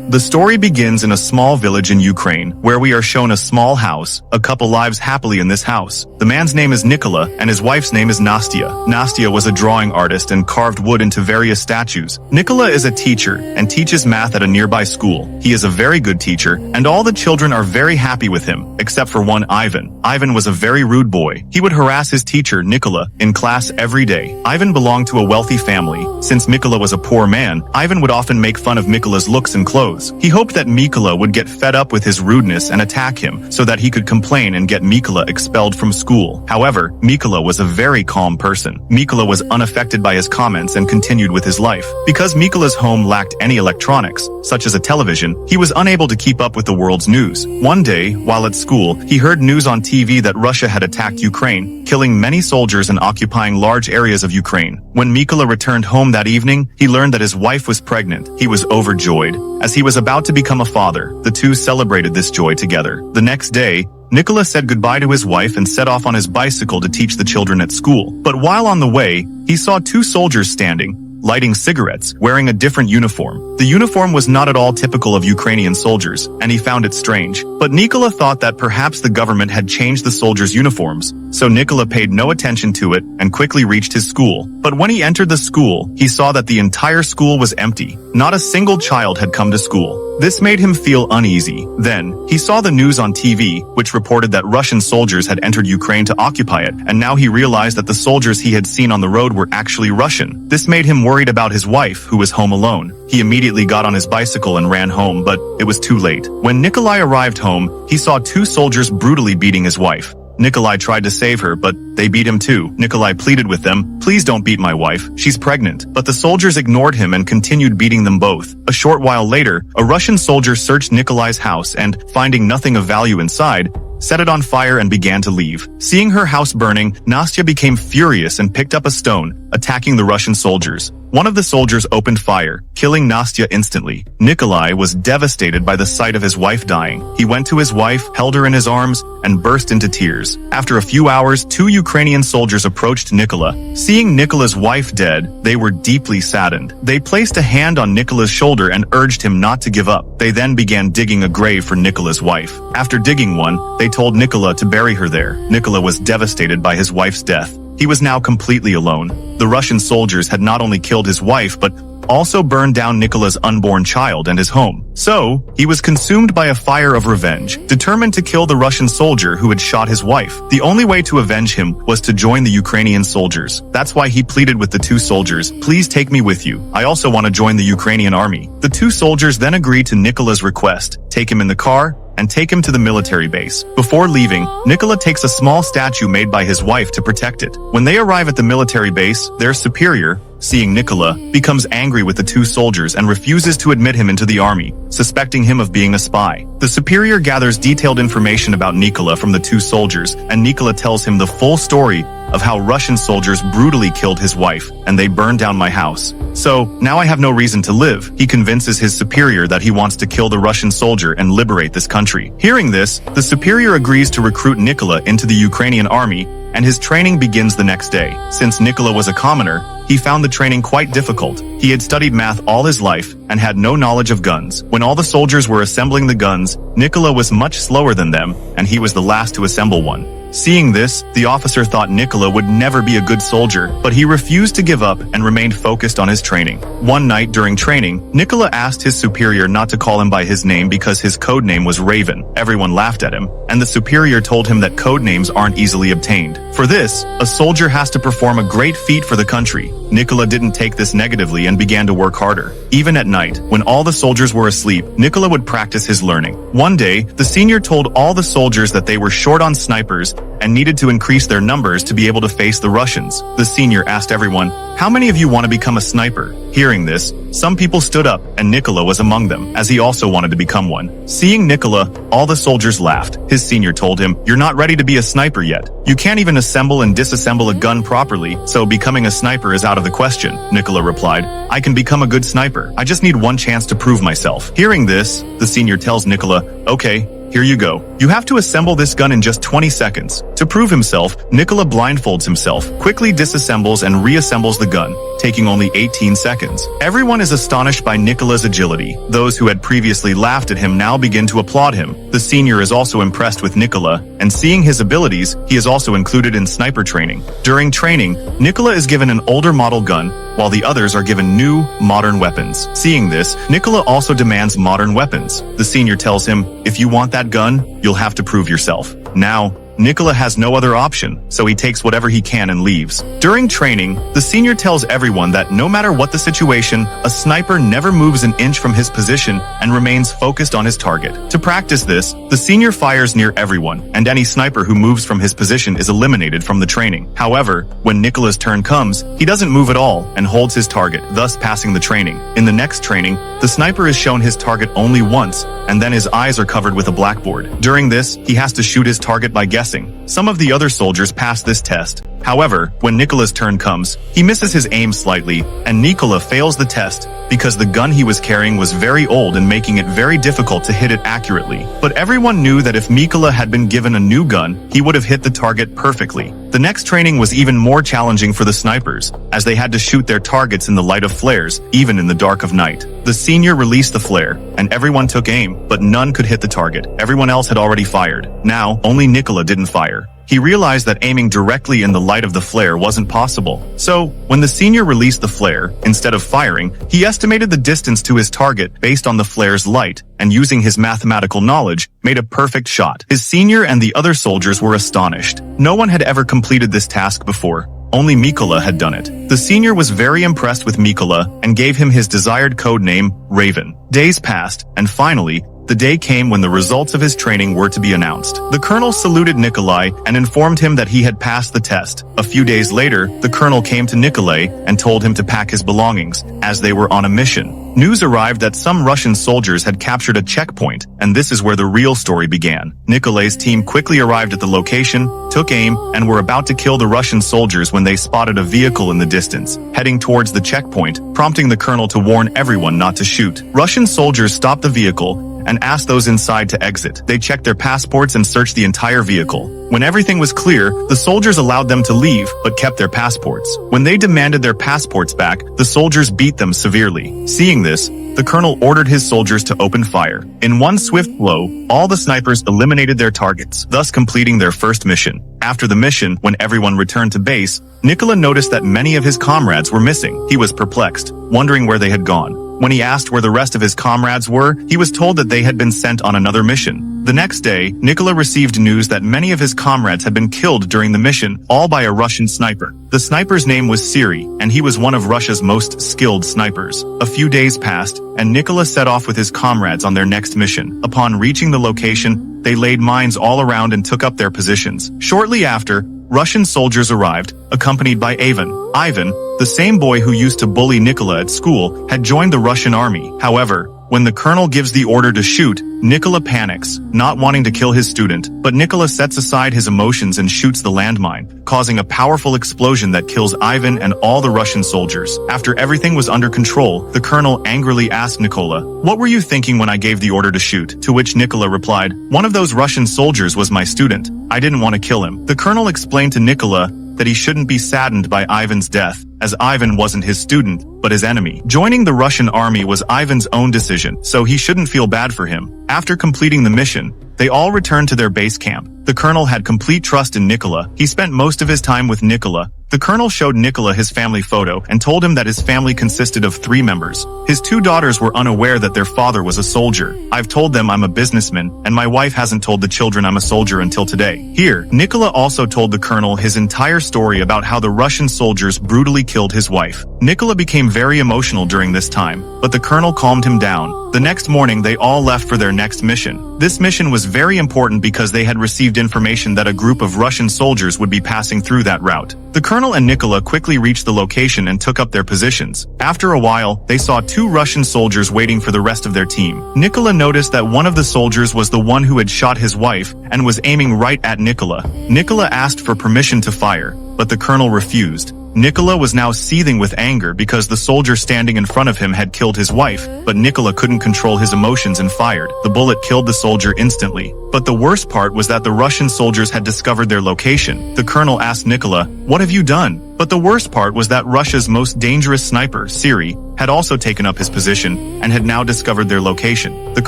The story begins in a small village in Ukraine, where we are shown a small house. A couple lives happily in this house. The man's name is Mykola, and his wife's name is Nastya. Nastya was a drawing artist and carved wood into various statues. Mykola is a teacher and teaches math at a nearby school. He is a very good teacher, and all the children are very happy with him, except for one Ivan. Ivan was a very rude boy. He would harass his teacher, Mykola, in class every day. Ivan belonged to a wealthy family. Since Mykola was a poor man, Ivan would often make fun of Mykola's looks and clothes. He hoped that Mykola would get fed up with his rudeness and attack him, so that he could complain and get Mykola expelled from school. However, Mykola was a very calm person. Mykola was unaffected by his comments and continued with his life. Because Mykola's home lacked any electronics, such as a television, he was unable to keep up with the world's news. One day, while at school, he heard news on TV that Russia had attacked Ukraine, killing many soldiers and occupying large areas of Ukraine. When Mykola returned home that evening, he learned that his wife was pregnant. He was overjoyed. As he was about to become a father, the two celebrated this joy together. The next day, Mykola said goodbye to his wife and set off on his bicycle to teach the children at school. But while on the way, he saw two soldiers standing, lighting cigarettes, wearing a different uniform. The uniform was not at all typical of Ukrainian soldiers, and he found it strange. But Mykola thought that perhaps the government had changed the soldiers' uniforms, so Mykola paid no attention to it and quickly reached his school. But when he entered the school, he saw that the entire school was empty. Not a single child had come to school. This made him feel uneasy. Then, he saw the news on TV, which reported that Russian soldiers had entered Ukraine to occupy it, and now he realized that the soldiers he had seen on the road were actually Russian. This made him worried about his wife, who was home alone. He immediately got on his bicycle and ran home, but it was too late. When Nikolai arrived home, he saw two soldiers brutally beating his wife. Nikolai tried to save her, but they beat him too. Nikolai pleaded with them, "Please don't beat my wife, she's pregnant." But the soldiers ignored him and continued beating them both. A short while later, a Russian soldier searched Nikolai's house and, finding nothing of value inside, set it on fire and began to leave. Seeing her house burning, Nastya became furious and picked up a stone, attacking the Russian soldiers. One of the soldiers opened fire, killing Nastya instantly. Nikolai was devastated by the sight of his wife dying. He went to his wife, held her in his arms, and burst into tears. After a few hours, two Ukrainian soldiers approached Nikola. Seeing Nikola's wife dead, they were deeply saddened. They placed a hand on Nikola's shoulder and urged him not to give up. They then began digging a grave for Nikola's wife. After digging one, they told Nikola to bury her there. Nikola was devastated by his wife's death. He was now completely alone. The Russian soldiers had not only killed his wife, but also burned down Nikola's unborn child and his home. So, he was consumed by a fire of revenge, determined to kill the Russian soldier who had shot his wife. The only way to avenge him was to join the Ukrainian soldiers. That's why he pleaded with the two soldiers, "Please take me with you. I also want to join the Ukrainian army." The two soldiers then agreed to Nikola's request, take him in the car, and take him to the military base. Before leaving, Nikola takes a small statue made by his wife to protect it. When they arrive at the military base, their superior, seeing Nikola, becomes angry with the two soldiers and refuses to admit him into the army, suspecting him of being a spy. The superior gathers detailed information about Nikola from the two soldiers, and Nikola tells him the full story of how Russian soldiers brutally killed his wife, and they burned down my house. So, now I have no reason to live. He convinces his superior that he wants to kill the Russian soldier and liberate this country. Hearing this, the superior agrees to recruit Nikola into the Ukrainian army, and his training begins the next day. Since Nikola was a commoner, he found the training quite difficult. He had studied math all his life and had no knowledge of guns. When all the soldiers were assembling the guns, Nikola was much slower than them, and he was the last to assemble one. Seeing this, the officer thought Nikola would never be a good soldier, but he refused to give up and remained focused on his training. One night during training, Nikola asked his superior not to call him by his name because his code name was Raven. Everyone laughed at him, and the superior told him that code names aren't easily obtained. For this, a soldier has to perform a great feat for the country. Nikola didn't take this negatively and began to work harder. Even at night, when all the soldiers were asleep, Nikola would practice his learning. One day, the senior told all the soldiers that they were short on snipers and needed to increase their numbers to be able to face the Russians. The senior asked everyone, "How many of you want to become a sniper?" Hearing this, some people stood up, and Nikola was among them, as he also wanted to become one. Seeing Nikola, all the soldiers laughed. His senior told him, "You're not ready to be a sniper yet. You can't even assemble and disassemble a gun properly, so becoming a sniper is out of the question." Nikola replied, "I can become a good sniper. I just need one chance to prove myself." Hearing this, the senior tells Nikola, "Okay, here you go. You have to assemble this gun in just 20 seconds. To prove himself, Mykola blindfolds himself, quickly disassembles and reassembles the gun, taking only 18 seconds. Everyone is astonished by Mykola's agility. Those who had previously laughed at him now begin to applaud him. The senior is also impressed with Mykola, and seeing his abilities, he is also included in sniper training. During training, Mykola is given an older model gun, while the others are given new, modern weapons. Seeing this, Mykola also demands modern weapons. The senior tells him, if you want that gun, you'll have to prove yourself. Now, Mykola has no other option, so he takes whatever he can and leaves. During training, the senior tells everyone that no matter what the situation, a sniper never moves an inch from his position and remains focused on his target. To practice this, the senior fires near everyone, and any sniper who moves from his position is eliminated from the training. However, when Mykola's turn comes, he doesn't move at all and holds his target, thus passing the training. In the next training, the sniper is shown his target only once, and then his eyes are covered with a blackboard. During this, he has to shoot his target by guessing. Some of the other soldiers pass this test. However, when Mykola's turn comes, he misses his aim slightly, and Mykola fails the test because the gun he was carrying was very old and making it very difficult to hit it accurately. But everyone knew that if Mykola had been given a new gun, he would have hit the target perfectly. The next training was even more challenging for the snipers, as they had to shoot their targets in the light of flares, even in the dark of night. The senior released the flare, and everyone took aim, but none could hit the target. Everyone else had already fired. Now, only Mykola didn't fire. He realized that aiming directly in the light of the flare wasn't possible. So, when the senior released the flare, instead of firing, he estimated the distance to his target based on the flare's light, and using his mathematical knowledge, made a perfect shot. His senior and the other soldiers were astonished. No one had ever completed this task before. Only Mykola had done it. The senior was very impressed with Mykola and gave him his desired code name, Raven. Days passed, and finally, the day came when the results of his training were to be announced. The colonel saluted Nikolai and informed him that he had passed the test. A few days later, the colonel came to Nikolai and told him to pack his belongings, as they were on a mission. News arrived that some Russian soldiers had captured a checkpoint, and this is where the real story began. Nikolai's team quickly arrived at the location, took aim, and were about to kill the Russian soldiers when they spotted a vehicle in the distance, heading towards the checkpoint, prompting the colonel to warn everyone not to shoot. Russian soldiers stopped the vehicle and asked those inside to exit. They checked their passports and searched the entire vehicle. When everything was clear, the soldiers allowed them to leave, but kept their passports. When they demanded their passports back, the soldiers beat them severely. Seeing this, the colonel ordered his soldiers to open fire. In one swift blow, all the snipers eliminated their targets, thus completing their first mission. After the mission, when everyone returned to base, Mykola noticed that many of his comrades were missing. He was perplexed, wondering where they had gone. When he asked where the rest of his comrades were, he was told that they had been sent on another mission. The next day, Mykola received news that many of his comrades had been killed during the mission, all by a Russian sniper. The sniper's name was Siri, and he was one of Russia's most skilled snipers. A few days passed, and Mykola set off with his comrades on their next mission. Upon reaching the location, they laid mines all around and took up their positions. Shortly after, Russian soldiers arrived, accompanied by Ivan. Ivan, the same boy who used to bully Mykola at school, had joined the Russian army. However, when the colonel gives the order to shoot, Mykola panics, not wanting to kill his student, but Mykola sets aside his emotions and shoots the landmine, causing a powerful explosion that kills Ivan and all the Russian soldiers. After everything was under control, the colonel angrily asked Mykola, "What were you thinking when I gave the order to shoot?" To which Mykola replied, "One of those Russian soldiers was my student. I didn't want to kill him." The colonel explained to Mykola that he shouldn't be saddened by Ivan's death, as Ivan wasn't his student, but his enemy. Joining the Russian army was Ivan's own decision, so he shouldn't feel bad for him. After completing the mission, they all returned to their base camp. The colonel had complete trust in Mykola. He spent most of his time with Mykola. The colonel showed Mykola his family photo and told him that his family consisted of 3 members. His 2 daughters were unaware that their father was a soldier. "I've told them I'm a businessman, and my wife hasn't told the children I'm a soldier until today." Here, Mykola also told the colonel his entire story about how the Russian soldiers brutally killed his wife. Mykola became very emotional during this time, but the colonel calmed him down. The next morning, they all left for their next mission. This mission was very important because they had received information that a group of Russian soldiers would be passing through that route. The colonel and Mykola quickly reached the location and took up their positions. After a while, they saw 2 Russian soldiers waiting for the rest of their team. Mykola noticed that one of the soldiers was the one who had shot his wife and was aiming right at Mykola. Mykola asked for permission to fire, but the colonel refused. Mykola was now seething with anger because the soldier standing in front of him had killed his wife, but Mykola couldn't control his emotions and fired. The bullet killed the soldier instantly. But the worst part was that the Russian soldiers had discovered their location. The colonel asked Mykola, "What have you done?" But the worst part was that Russia's most dangerous sniper, Siri, had also taken up his position and had now discovered their location. The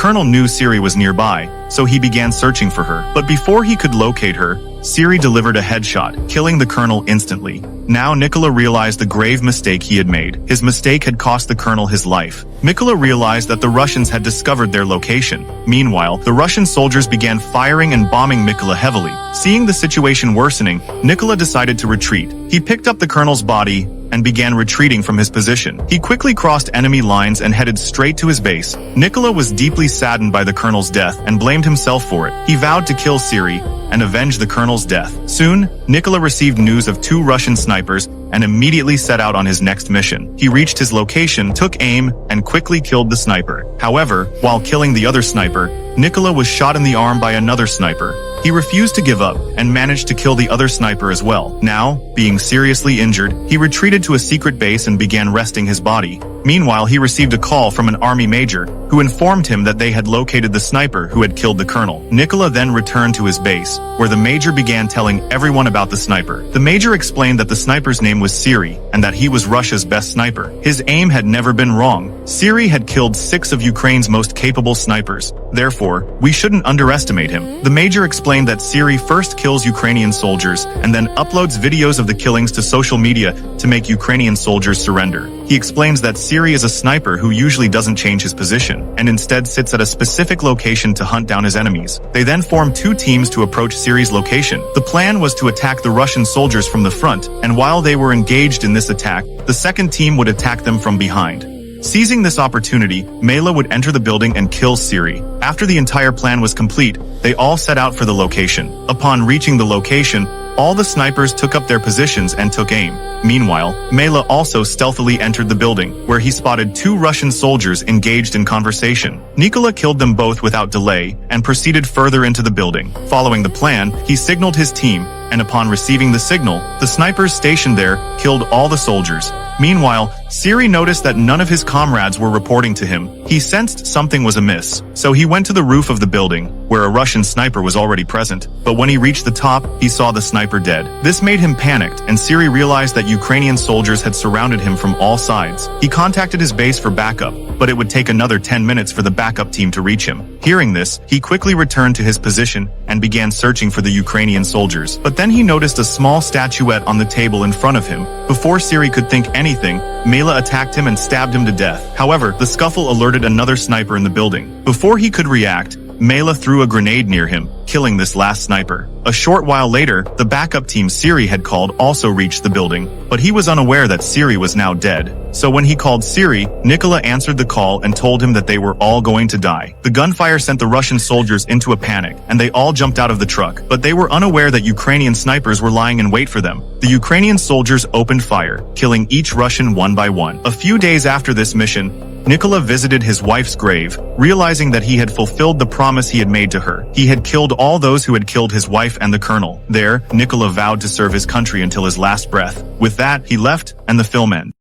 colonel knew Siri was nearby, so he began searching for her. But before he could locate her, Siri delivered a headshot, killing the colonel instantly. Now Mykola realized the grave mistake he had made. His mistake had cost the colonel his life. Mykola realized that the Russians had discovered their location. Meanwhile, the Russian soldiers began firing and bombing Mykola heavily. Seeing the situation worsening, Mykola decided to retreat. He picked up the colonel's body and began retreating from his position. He quickly crossed enemy lines and headed straight to his base. Mykola was deeply saddened by the colonel's death and blamed himself for it. He vowed to kill Siri and avenge the colonel's death. Soon, Mykola received news of 2 Russian snipers and immediately set out on his next mission. He reached his location, took aim, and quickly killed the sniper. However, while killing the other sniper, Mykola was shot in the arm by another sniper. He refused to give up and managed to kill the other sniper as well. Now, being seriously injured, he retreated to a secret base and began resting his body. Meanwhile, he received a call from an army major who informed him that they had located the sniper who had killed the colonel. Mykola then returned to his base, where the major began telling everyone about the sniper. The major explained that the sniper's name was Siri and that he was Russia's best sniper. His aim had never been wrong. Siri had killed 6 of Ukraine's most capable snipers. Therefore, we shouldn't underestimate him. The major explained that Siri first kills Ukrainian soldiers and then uploads videos of the killings to social media to make Ukrainian soldiers surrender. He explains that Siri is a sniper who usually doesn't change his position and instead sits at a specific location to hunt down his enemies. They then form 2 teams to approach Siri's location. The plan was to attack the Russian soldiers from the front, and while they were engaged in this attack, the second team would attack them from behind. Seizing this opportunity, Mykola would enter the building and kill Siri. After the entire plan was complete, they all set out for the location. Upon reaching the location, all the snipers took up their positions and took aim. Meanwhile, Mykola also stealthily entered the building, where he spotted 2 Russian soldiers engaged in conversation. Mykola killed them both without delay and proceeded further into the building. Following the plan, he signaled his team, and upon receiving the signal, the snipers stationed there killed all the soldiers. Meanwhile, Siri noticed that none of his comrades were reporting to him. He sensed something was amiss, so he went to the roof of the building, where a Russian sniper was already present. But when he reached the top, he saw the sniper dead. This made him panicked, and Siri realized that Ukrainian soldiers had surrounded him from all sides. He contacted his base for backup, but it would take another 10 minutes for the backup team to reach him. Hearing this, he quickly returned to his position and began searching for the Ukrainian soldiers. But then he noticed a small statuette on the table in front of him. Before Siri could think anything, Mykola attacked him and stabbed him to death. However, the scuffle alerted another sniper in the building. Before he could react, Mykola threw a grenade near him, killing this last sniper. A short while later, the backup team Siri had called also reached the building, but he was unaware that Siri was now dead. So when he called Siri, Mykola answered the call and told him that they were all going to die. The gunfire sent the Russian soldiers into a panic, and they all jumped out of the truck, but they were unaware that Ukrainian snipers were lying in wait for them. The Ukrainian soldiers opened fire, killing each Russian one by one. A few days after this mission, Mykola visited his wife's grave, realizing that he had fulfilled the promise he had made to her. He had killed all those who had killed his wife and the colonel. There, Mykola vowed to serve his country until his last breath. With that, he left, and the film ends.